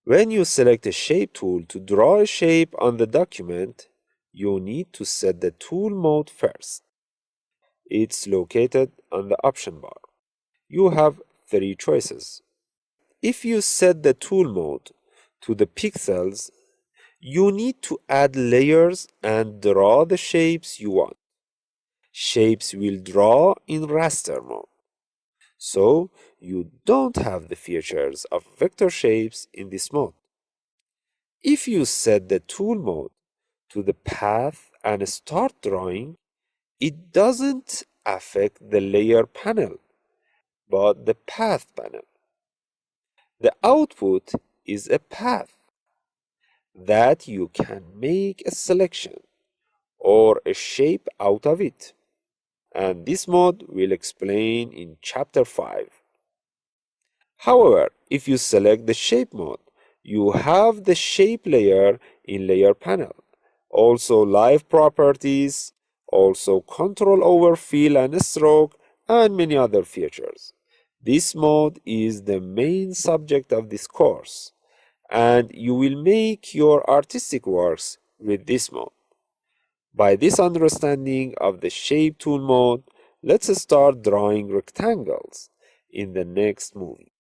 When you select a shape tool to draw a shape on the document, you need to set the tool mode first. It's located on the option bar. You have three choices. If you set the tool mode to the pixels, you need to add layers and draw the shapes you want. Shapes will draw in raster mode, so you don't have the features of vector shapes in this mode. If you set the tool mode to the path and start drawing, it doesn't affect the layer panel, but the path panel. The output is a path that you can make a selection or a shape out of it. And this mode we'll explain in chapter 5. However, if you select the shape mode, you have the shape layer in layer panel, also live properties, also control over fill and stroke, and many other features. This mode is the main subject of this course, and you will make your artistic works with this mode. By this understanding of the shape tool mode, let's start drawing rectangles in the next movie.